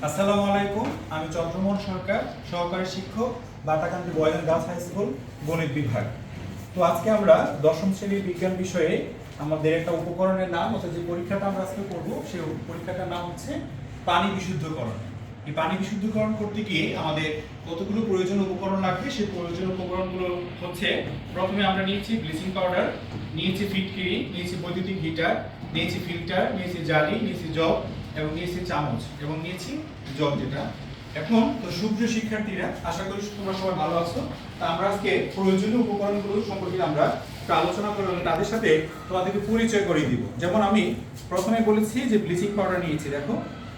আসসালামু আলাইকুম। আমি চন্দ্রমোহন সরকার, সহকারী শিক্ষক, Batakandi boys and girls high school, গণিত বিভাগ। তো আজকে আমরা দশম শ্রেণীর বিজ্ঞান বিষয়ে আমাদের একটা উপকরণের নাম, অর্থাৎ যে পরীক্ষাটা আমরা আজকে করব সেই পরীক্ষাটার নাম হচ্ছে পানি বিশুদ্ধকরণ। এই পানি বিশুদ্ধকরণ করতে গিয়ে আমাদের কতগুলো প্রয়োজনীয় উপকরণ লাগবে, সেই প্রয়োজনীয় উপকরণগুলো হচ্ছে, প্রথমে আমরা নিয়েছি ব্লিচিং পাউডার, নিয়েছি ফিটকিরি, নিয়েছি বৈদ্যুতিক হিটার, নিয়েছি ফিল্টার, নিয়েছি জালি, নিয়েছি জগ এবং নিয়েছি চামচ এবং নিয়েছি জগ যেটা। এখন তো সুপ্রিয় শিক্ষার্থীরা, আশা করি তোমরা সবাই ভালো আছো। তা আমরা আজকে প্রয়োজনীয় উপকরণগুলো সম্পর্কে আমরা একটু আলোচনা করব, তাদের সাথে তোমাদেরকে পরিচয় করিয়ে দিব। যেমন আমি প্রথমে বলেছি যে ব্লিচিং পাউডার নিয়েছি। দেখো,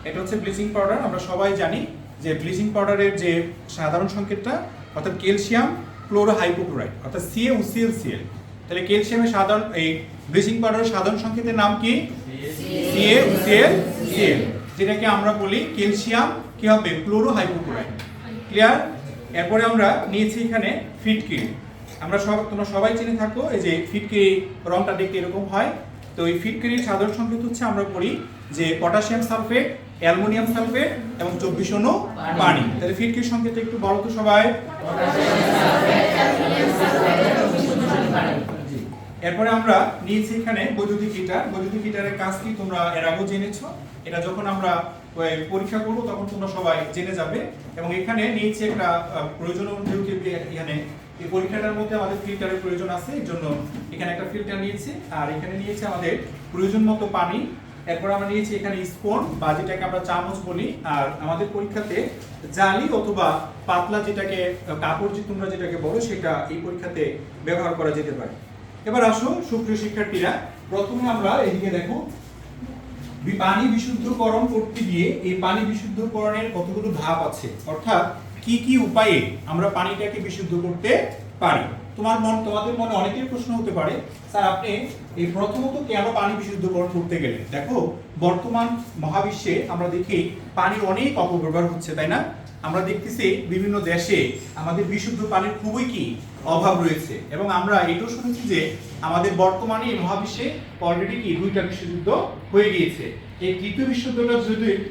এটা হচ্ছে ব্লিচিং পাউডার। আমরা সবাই জানি যে ব্লিচিং পাউডারের যে সাধারণ সংকেতটা, অর্থাৎ ক্যালসিয়াম ক্লোরোহাইপোক্লোরাইড, অর্থাৎ CaOClCl। তাহলে ক্যালসিয়ামের সাধারণ, এই ব্লিচিং পাউডারের সাধারণ সংকেতের নাম কি? CaOClCl, যেটাকে আমরা বলি ক্যালসিয়াম কি হবে, ক্লোরোহাইপোক্লোরাইড। ক্লিয়ার? এরপরে আমরা নিয়েছি এখানে ফিটকিরি। তোমরা সবাই চিনে থাকো, এই যে ফিটকিরি রংটা দেখতে এরকম হয়। তো এই ফিটকিরির সাধারণ সংকেত হচ্ছে, আমরা করি যে পটাশিয়াম সালফেট, অ্যালুমিনিয়াম সালফেট এবং 24 অণু পানি। তাহলে ফিটকিরির সংকেত একটু বলো তো সবাই। এরপরে আমরা নিয়েছি এখানে বৈদ্যুতিক হিটার। বৈদ্যুতিক হিটারের কাজ কি তোমরা এর আগেও জেনেছো। এটা যখন আমরা পরীক্ষা করব তখন তোমরা সবাই জেনে যাবে। এবং এখানে নিয়েছি একটা প্রয়োজনীয়, যেহেতু এখানে এই পরীক্ষাটার মধ্যে আমাদের ফিল্টারের প্রয়োজন আছে, এর জন্য এখানে একটা ফিল্টার নিয়েছি। আর এখানে নিয়েছি আমাদের প্রয়োজন মতো পানি। এরপর আমরা নিয়েছি এখানে স্পুন, বা যেটাকে আমরা চামচ বলি। আর আমাদের পরীক্ষাতে জালি অথবা পাতলা, যেটাকে কাপড় যে তোমরা যেটাকে বলো, সেটা এই পরীক্ষাতে ব্যবহার করা যেতে পারে। এবার আসো সুপ্রিয় শিক্ষার্থীরা, প্রথমে আমরা এদিকে দেখো, পানি বিশুদ্ধকরণ করতে গিয়ে এই পানি বিশুদ্ধকরণের কতগুলো ধাপ আছে, অর্থাৎ কি কি উপায়ে আমরা পানিটাকে বিশুদ্ধ করতে পারি। তোমাদের মনে অনেকের প্রশ্ন হতে পারে, স্যার আপনি এই প্রথমত কেন পানি বিশুদ্ধকরণ করতে গেলেন? দেখো, বর্তমান মহাবিশ্বে আমরা দেখি পানির অনেক অপব্যবহার হচ্ছে, তাই না? আমরা দেখতেছি বিভিন্ন দেশে আমাদের বিশুদ্ধ পানির খুবই কি অভাব রয়েছে। এবং আমরা এটাও শুনেছি যে আমাদের বর্তমানে এই মহাবিশ্বে অলরেডি কি 2টা বিশ্বযুদ্ধ হয়ে গিয়েছে। এই তৃতীয় বিশ্বযুদ্ধটা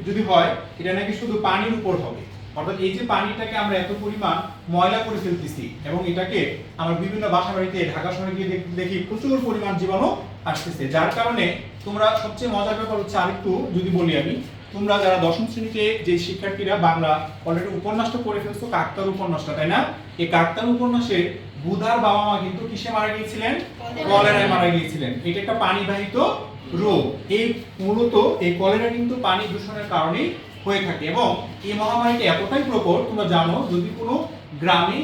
যদি হয়, এটা নাকি শুধু পানির উপর হবে। অর্থাৎ এই যে পানিটাকে আমরা এত পরিমাণ ময়লা করে ফেলতেছি, এবং এটাকে আমরা বিভিন্ন বাসা বাড়িতে, ঢাকা শহরে গিয়ে দেখি প্রচুর পরিমাণ জীবাণু আসতেছে। যার কারণে তোমরা, সবচেয়ে মজার ব্যাপার হচ্ছে, আরেকটু যদি বলি আমি, তোমরা যারা দশম শ্রেণীতে যে শিক্ষার্থীরা বাংলা অলরেডি উপন্যাসটা পড়ে ফেলছো, কাকতার উপন্যাসটা, তাই না? এই কাকতার উপন্যাসে বুধার বাবা মা কিন্তু কিসে মারা গিয়েছিলেন? কলেরায় মারা গিয়েছিলেন। এটা একটা পানিবাহিত রোগ। এই মূলত এই কলেরা কিন্তু পানি দূষণের কারণেই হয়ে থাকে। এবং এই মহামারীটা এতটাই প্রকট, তোমরা জানো, যদি কোনো গ্রামে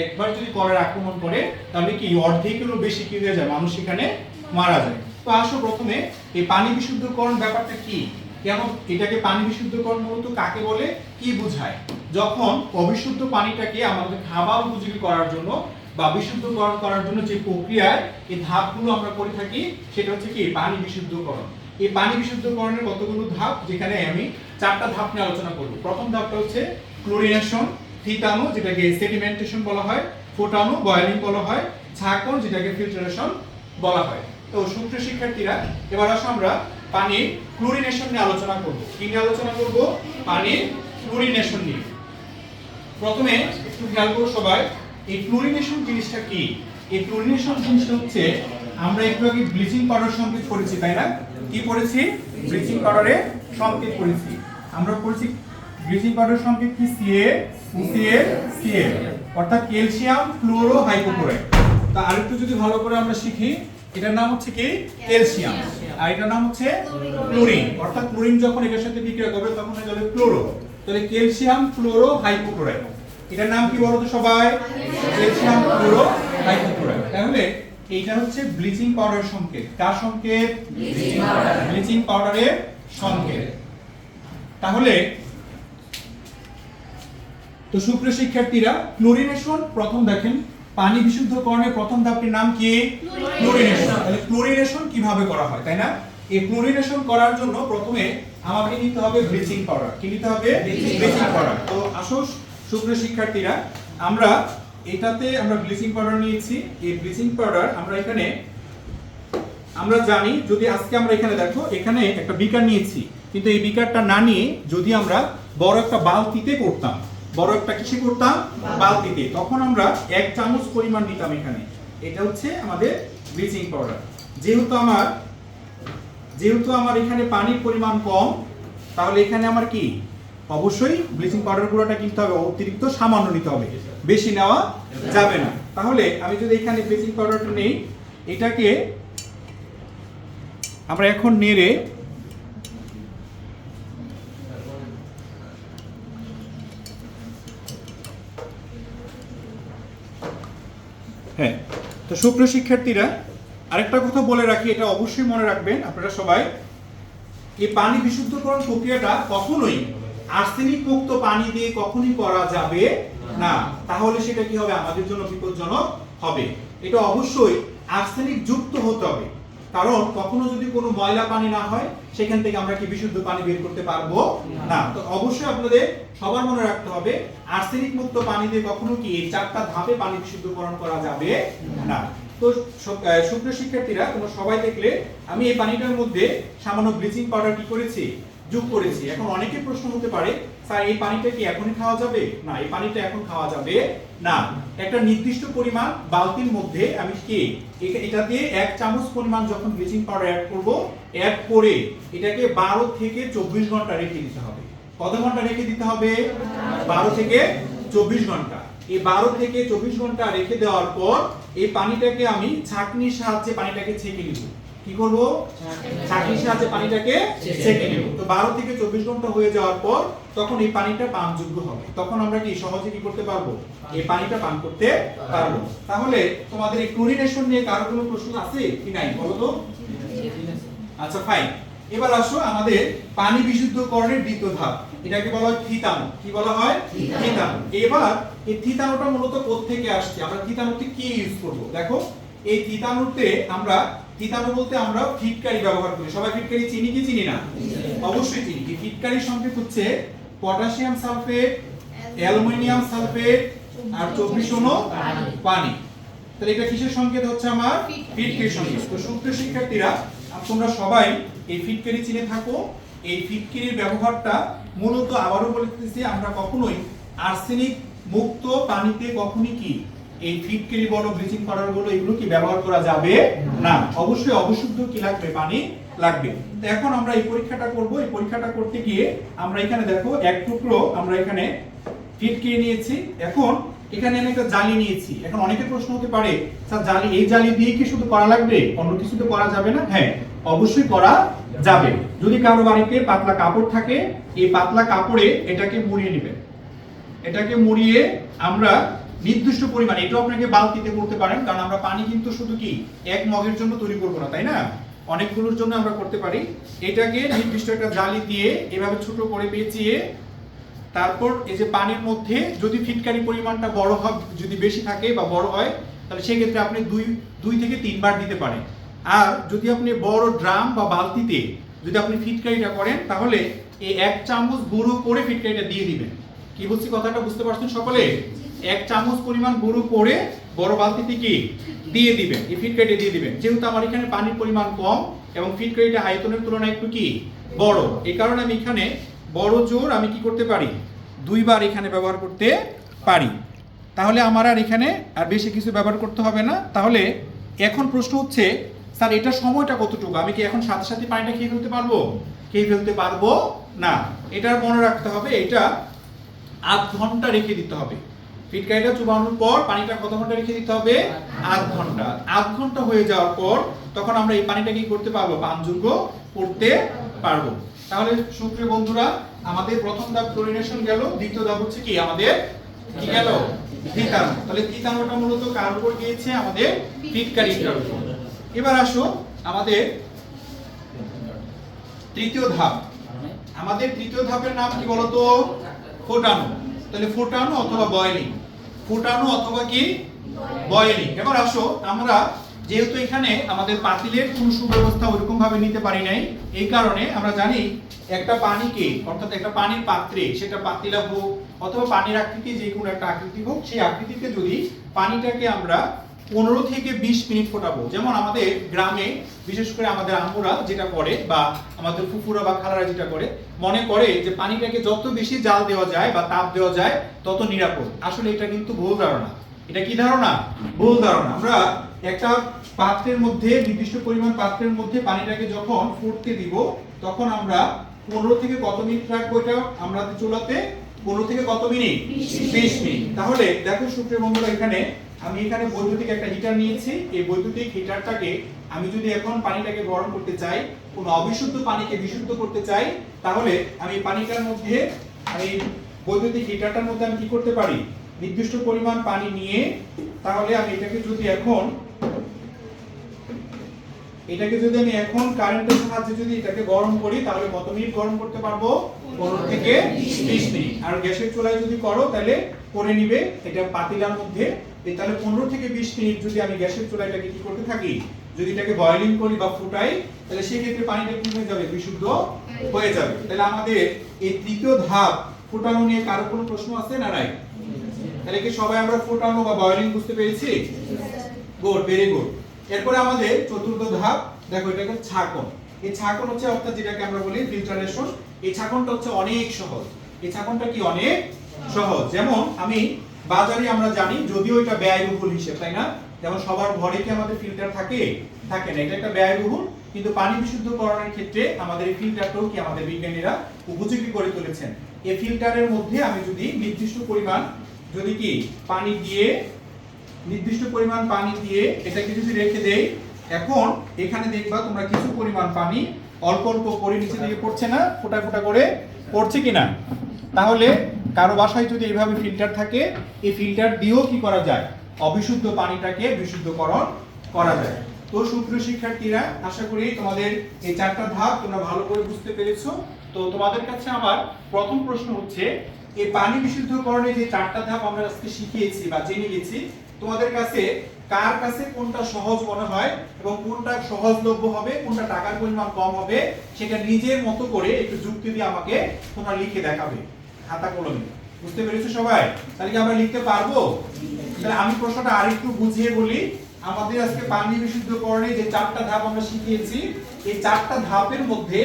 একবার যদি কলেরা আক্রমণ করে, তাহলে কি অর্ধেকেরও বেশি কি হয়ে যায়, মানুষ এখানে মারা যায়। তো আসো প্রথমে এই পানি বিশুদ্ধকরণ ব্যাপারটা কি, কেন এটাকে পানি বিশুদ্ধকরণ মূলত কাকে বলে, কি বোঝায়? যখন অবিশুদ্ধ পানিটাকে আমাদের খাবার উপযোগী করার জন্য বা বিশুদ্ধকরণ করার জন্য যে প্রক্রিয়ায় এই ধাপগুলো আমরা করে থাকি, সেটা হচ্ছে কি পানি বিশুদ্ধকরণ। এই পানি বিশুদ্ধকরণের কতগুলো ধাপ, যেখানে আমি 4টা ধাপ নিয়ে আলোচনা করব। প্রথম ধাপটা হচ্ছে ক্লোরিনেশন, থিতানো যেটাকে সেডিমেন্টেশন বলা হয়, ফোটানো বয়েলিং বলা হয়, ছাঁকন যেটাকে ফিল্টারেশন বলা হয়। তো সুপ্রিয় শিক্ষার্থীরা, এবার আসো আমরা পানির ক্লোরিনেশন নিয়ে আলোচনা করব। কি নিয়ে আলোচনা করব? পানির ক্লোরিনেশন নিয়ে। প্রথমে একটু খেয়াল করো সবাই, এই ক্লোরিনেশন জিনিসটা কি? এই ক্লোরিনেশন জিনিসটা হচ্ছে, আমরা একটু আগে ব্লিচিং পাউডার সংকেত পড়েছি, তাই না? কি পড়েছি? ব্লিচিং পাউডারে সংকেত পড়েছি। আমরা পড়েছি ব্লিচিং পাউডার সংকেত কি? CaOClCl, অর্থাৎ ক্যালসিয়াম ক্লোরোহাইপোক্লোরাইড। তা আরেকটু যদি ভালো করে আমরা শিখি, এটার নাম হচ্ছে কি? ক্যালসিয়াম, আর এটার নাম হচ্ছে ক্লোরিন। অর্থাৎ ক্লোরিন যখন এটার সাথে বিক্রিয়া করবে তখন হয়ে যাবে ক্লোরো। তাহলে ক্যালসিয়াম ক্লোরোহাইপোক্লোরাইড, এটার নাম কি বলো তো সবাই? ক্যালসিয়াম ক্লোরোহাইপোক্লোরাইড। তাহলে এইটা হচ্ছে ব্লিচিং পাউডার সংকেত। কার সংকেত? ব্লিচিং পাউডারের সংকেত। তাহলে তো সুপ্রিয় শিক্ষার্থীরা, ক্লোরিনেশন প্রথম দেখেন, পানি বিশুদ্ধকরণের প্রথম ধাপটির নাম কি? ক্লোরিনেশন। তাহলে ক্লোরিনেশন কিভাবে করা হয়, তাই না? এই ক্লোরিনেশন করার জন্য প্রথমে আমাকে নিতে হবে ব্লিচিং পাউডার। কি নিতে হবে? Bleaching powder. তো আসো সুপ্রিয় শিক্ষার্থীরা, আমরা ব্লিচিং পাউডার নিয়েছি। এই ব্লিচিং পাউডার আমরা জানি, যদি আজকে আমরা এখানে দেখো, এখানে একটা বিকার নিয়েছি, কিন্তু এই বিকারটা না নিয়ে যদি আমরা বড় একটা বালতিতে করতাম, বড় একটা কিসে করতাম, বালতিতে, তখন আমরা 1 চামচ পরিমাণ নিতাম এখানে। এটা হচ্ছে আমাদের ব্লিচিং পাউডার। যেহেতু আমার এখানে পানির পরিমাণ কম, তাহলে এখানে আমার কি অবশ্যই ব্লিচিং পাউডার গুঁড়োটা কিনতে হবে, অতিরিক্ত সামান্য নিতে হবে, বেশি নেওয়া যাবে না। তাহলে আমি যদি এখানে ব্লিচিং পাউডারটা নেই, এটাকে আমরা এখন নেড়ে হ্যাঁ। তো সুপ্রিয় শিক্ষার্থীরা, আরেকটা কথা বলে রাখি, এটা অবশ্যই মনে রাখবেন আপনারা সবাই, এই পানি বিশুদ্ধকরণ প্রক্রিয়াটা কখনোই আর্সেনিক মুক্ত পানি দিয়ে কখনোই করা যাবে না, তাহলে সেটা কি হবে, আমাদের জন্য বিপজ্জনক হবে। এটা অবশ্যই আর্সেনিক যুক্ত হতে হবে, কারণ কখনো যদি কোনো ময়লা পানি না হয়, সেখান থেকে আমরা কি বিশুদ্ধ পানি বের করতে পারবো না। তো অবশ্যই আপনাদের সবার মনে রাখতে হবে, আর্সেনিক মুক্ত পানি দিয়ে কখনো কি এই 4টা ধাপে পানি বিশুদ্ধকরণ করা যাবে না। তো সুপ্রিয় শিক্ষার্থীরা, তোমরা সবাই দেখলে আমি এই পানিটার মধ্যে সামান্য ব্লিচিং পাউডার কি করেছি, যোগ করেছি। এখন অনেকের প্রশ্ন হতে পারে, স্যার এই পানিটা কি এখনই খাওয়া যাবে? না, এই পানিটা এখন খাওয়া যাবে না। একটা নির্দিষ্ট পরিমাণ বালতির মধ্যে আমি কি এটা দিয়ে 1 চামচ পরিমাণ যখন ব্লিচিং পাউডার অ্যাড করব, অ্যাড করে এটাকে 12 থেকে 24 ঘন্টা রেখে দিতে হবে। কত ঘন্টা রেখে দিতে হবে? 12 থেকে 24 ঘন্টা। এই 12 থেকে 24 ঘন্টা রেখে দেওয়ার পর এই পানিটাকে আমি ছাঁকনির সাহায্যে পানিটাকে ছেঁকে নিব। কি করব? ছাঁকনির সাহায্যে পানিটাকে ছেঁকে নেব। তো 12 থেকে 24 ঘন্টা হয়ে যাওয়ার পর তখন এই পানিটা পানযোগ্য হবে। তখন আমরা কি সহজে কি করতে পারবো? এই পানিটা পান করতে পারবো। তাহলে তোমাদের এই ক্লোরিনেশন নিয়ে কারো কোনো প্রশ্ন আছে কি নাই বলো তো? আচ্ছা ফাইন। এবার আসো আমাদের পানি বিশুদ্ধকরণের দ্বিতীয় ধাপ, এটাকে বলা হয় থিতানো। কি বলা হয়? থিতানো। এবার এই থিতানোটা মূলত কোথা থেকে আসছে? আমরা থিতানোতে কি ইউজ করব? দেখো, এই থিতানোতে আমরা, থিতানো বলতে আমরা ফিটকারি ব্যবহার করি। সবাই ফিটকারি চিনি কি চিনি না? অবশ্যই চিনি। এই ফিটকারির সংকেত হচ্ছে পটাশিয়াম সালফেট, অ্যালুমিনিয়াম সালফেট আর 24 অনু পানি। তাহলে এটা কিসের সংকেত হচ্ছে? আমার ফিটকারির সংকেত। তো সুপ্রিয় শিক্ষার্থীরা, তোমরা সবাই এই ফিটকারি চিনে থাকো। এই ফিটকারির ব্যবহারটা মূলত আবারও বলে দিতেছি, আমরা কখনোই আর্সেনিক মুক্ত পানিতে কখনোই কি এই ফিটকারি বলো, ব্লিচিং পাউডার বলো, এগুলো কি ব্যবহার করা যাবে না। অবশ্যই অবিশুদ্ধ কি লাগবে? পানি লাগবে। তো এখন আমরা এই পরীক্ষাটা করব। এই পরীক্ষাটা করতে গিয়ে আমরা এখানে দেখো 1 টুকরো আমরা এখানে ফিটকারি নিয়েছি। এখন এখানে আমি একটা জালি নিয়েছি। এখন অনেকের প্রশ্ন হতে পারে, স্যার জালি, এই জালি দিয়ে কি শুধু করা লাগবে, অন্য কিছু তো করা যাবে না? হ্যাঁ, অবশ্যই করা যাবে। যদি কারো বাড়িতে পাতলা কাপড় থাকে, এই পাতলা কাপড়ে এটাকে মুড়িয়ে নেবেন। এটাকে মুড়িয়ে আমরা নির্দিষ্ট পরিমাণ, এটা আপনাকে বালতিতে করতে পারেন, কারণ আমরা পানি কিন্তু শুধু কি 1 মগের জন্য তৈরি করব না, তাই না? অনেকগুলোর জন্য আমরা করতে পারি। এটাকে নির্দিষ্ট একটা জালি দিয়ে এভাবে ছোট করে পেঁচিয়ে, তারপর এই যে পানির মধ্যে যদি ফিটকারি পরিমাণটা বড় হয়, যদি বেশি থাকে বা বড় হয়, তাহলে সেই ক্ষেত্রে আপনি 2 থেকে 3 বার দিতে পারেন। আর যদি আপনি বড় ড্রাম বা বালতিতে যদি আপনি ফিটকারিটা করেন, তাহলে এই 1 চামচ গুঁড়ো করে ফিটকারিটা দিয়ে দিবেন। কি বলছি, কথাটা বুঝতে পারছেন সকলে? 1 চামচ পরিমাণ গুঁড়ো করে বড় বালতিতে কি দিয়ে দিবেন, এই ফিটকারিটা দিয়ে দিবেন। যেহেতু আমার এখানে পানির পরিমাণ কম এবং ফিটকারিটা আয়তনের তুলনায় একটু কি বড়, এই কারণে আমি এখানে বড় জোর আমি কি করতে পারি, 2 বার এখানে ব্যবহার করতে পারি। তাহলে আমার আর এখানে আর বেশি কিছু ব্যবহার করতে হবে না। তাহলে এখন প্রশ্ন হচ্ছে, স্যার এটা সময়টা কতটুকু? আমি কি এখন সাথে সাথে পানিটা খেয়ে ফেলতে পারবো? খেয়ে ফেলতে পারবো না। এটার মনে রাখতে হবে, এটা আধ ঘন্টা রেখে দিতে হবে। ফিটকারিটা চুবানোর পর পানিটা কত ঘন্টা রেখে দিতে হবে? আধ ঘন্টা। আধ ঘন্টা হয়ে যাওয়ার পর তখন আমরা এই পানিটা কি করতে পারবো? পানযোগ্য করতে পারবো। তাহলে সুপ্রিয় বন্ধুরা, আমাদের প্রথম ধাপ ক্লোরিনেশন গেল, দ্বিতীয় ধাপ হচ্ছে কি আমাদের কি গেল? থিতানো। তাহলে থিতানোটা মূলত কার উপর গিয়েছে? আমাদের ফিটকারিটার উপর। এবার আসো আমাদের তৃতীয় ধাপ। আমাদের তৃতীয় ধাপের নাম কি বলতো? ফোটানো। তাহলে ফোটানো অথবা বয়েলিং। ফোটানো অথবা কি বয়েলিং। এবার আসো, আমরা যেহেতু এখানে আমাদের পাতিলের কোনো সুব্যবস্থা ওরকম ভাবে নিতে পারি নাই, এই কারণে আমরা জানি একটা পানিকে, অর্থাৎ একটা পানির পাত্রে, সেটা পাতিলা হোক অথবা পানির আকৃতি যে কোনো একটা আকৃতি হোক, সেই আকৃতিতে যদি পানিটাকে আমরা 15 থেকে 20 মিনিট ফোটাবো। যেমন আমাদের গ্রামে বিশেষ করে আমাদের আম্মুরা যেটা করে বা আমাদের ফুফুরা বা খালারা যেটা করে, মনে করে যে পানিটাকে যত বেশি জাল দেওয়া যায় বা তাপ দেওয়া যায় তত নিরাপদ। আসলে এটা কিন্তু ভুল ধারণা। এটা কি ধারণা? ভুল ধারণা। আমরা একটা পাত্রের মধ্যে, নির্দিষ্ট পরিমাণ পাত্রের মধ্যে পানিটাকে যখন ফুটতে দিব, তখন আমরা 15 থেকে কত মিনিট রাখবো এটা আমরা চুলাতে? 15 থেকে কত মিনিট? 20 মিনিট। তাহলে দেখো সুপ্রিয় বন্ধুরা, আমি এখানে বৈদ্যুতিক একটা হিটার নিয়েছি। এই বৈদ্যুতিক হিটারটাকে আমি যদি এখন পানিটাকে গরম করতে চাই, কোনো অবিশুদ্ধ পানিকে বিশুদ্ধ করতে চাই, তাহলে আমি পানিটার মধ্যে, আমি বৈদ্যুতিক হিটারটার মধ্যে আমি কি করতে পারি? নির্দিষ্ট পরিমাণ পানি নিয়ে, তাহলে আমি এটাকে যদি আমি এখন কারেন্টের সাহায্যে যদি এটাকে গরম করি, তাহলে কত মিনিট গরম করতে পারবো? 15 থেকে 20 মিনিট। আর গ্যাসের চুলায় যদি করো তাহলে করে নিবে এটা পাতিলার মধ্যে। তাহলে 15 থেকে 20 মিনিট যদি আমি গ্যাসের চুলাটাকে কি করতে থাকি, যদি এটাকে বয়লিং করি বা ফুটাই, তাহলে সেই ক্ষেত্রে পানিটা কি হয়ে যাবে? বিশুদ্ধ হয়ে যাবে। তাহলে আমাদের এই তৃতীয় ধাপ ফুটানো নিয়ে কারো কোনো প্রশ্ন আছে না নাই? তাহলে কি সবাই আমরা ফুটানো বা বয়লিং বুঝতে পেরেছি? Good, very good. এরপরে আমাদের চতুর্থ ধাপ, দেখো এটা হচ্ছে ছাঁকন। এই ছাঁকন হচ্ছে, অর্থাৎ যেটাকে আমরা বলি ফিল্টারেশন। এই ছাঁকনটা হচ্ছে অনেক সহজ। এই ছাঁকনটা কি অনেক সহজ। যেমন আমি বাজারে আমরা জানি, যদিও এটা ব্যয়বহুল হিসেব, তাই না? যেমন সবার ঘরে কি আমাদের ফিল্টার থাকে? থাকে না। এটা একটা ব্যয়বহুল, কিন্তু পানি বিশুদ্ধকরণের ক্ষেত্রে আমাদের এই ফিল্টারটাও কি আমাদের বিজ্ঞানীরা উপযোগী করে তুলেছেন। এই ফিল্টারের মধ্যে আমি যদি নির্দিষ্ট পরিমাণ পানি দিয়ে এটাকে যদি রেখে দেই, এখন এখানে দেখবা তোমরা কিছু পরিমাণ পানি অল্প অল্প করে নিচে দিকে পড়ছে না? ফোঁটা ফোঁটা করে পড়ছে কিনা? তাহলে কারো বাসায় যদি এইভাবে ফিল্টার থাকে, এই ফিল্টার দিয়েও কি করা যায়? অবিশুদ্ধ পানিটাকে বিশুদ্ধকরণ করা যায়। তো সুপ্রিয় শিক্ষার্থীরা, আশা করি তোমাদের এই 4টা ধাপ তোমরা ভালো করে বুঝতে পেরেছো। তো তোমাদের কাছে আমার প্রথম প্রশ্ন হচ্ছে, এই পানি বিশুদ্ধকরণে যে 4টা ধাপ আমরা আজকে শিখিয়েছি বা জেনে গেছি, তোমাদের কাছে কার কাছে কোনটা সহজ মনে হয় এবং কোনটা সহজলভ্য হবে, কোনটা টাকার পরিমাণ কম হবে, সেটা নিজের মতো করে একটু যুক্তি দিয়ে আমাকে তোমরা লিখে দেখাবে খাতা কলমে। বুঝতে পেরেছো সবাই? তাহলে কি আমরা লিখতে পারবো? তাহলে আমি প্রশ্নটা আরেকটু বুঝিয়ে বলি। আমাদের আজকে পানি বিশুদ্ধকরণে যে 4টা ধাপ আমরা শিখিয়েছি, এই 4টা ধাপের মধ্যে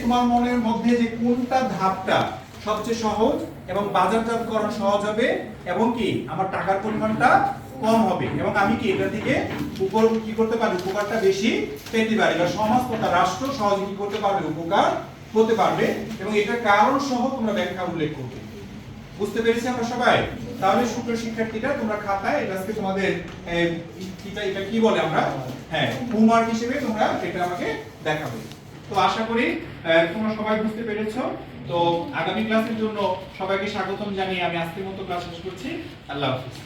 তোমার মনের মধ্যে যে কোনটা ধাপটা সবচেয়ে সহজ এবং বাজারজাতকরণ সহজ হবে এবং কি আমার টাকার পরিমাণটা কম হবে, এবং আমি কি এটা থেকে কি করতে পারি? উপকারটা বেশি পেতে পারি, বা সমাজ তথা রাষ্ট্র সহজে কি করতে পারবে? উপকার হতে পারবে, এবং এটার কারণ সহ তোমরা ব্যাখ্যা উল্লেখ করবে। বুঝতে পেরেছি আমরা সবাই? তাহলে সুপ্রিয় শিক্ষার্থীরা, তোমরা খাতায় এটা আজকে তোমাদের এটা কি বলে আমরা, হোমওয়ার্ক হিসেবে তোমরা এটা আমাকে দেখাবে। তো আশা করি তোমরা সবাই বুঝতে পেরেছো। তো আগামী ক্লাসের জন্য সবাইকে স্বাগতম জানিয়ে আমি আজকের মতো ক্লাস শেষ করছি। আল্লাহ হাফেজ।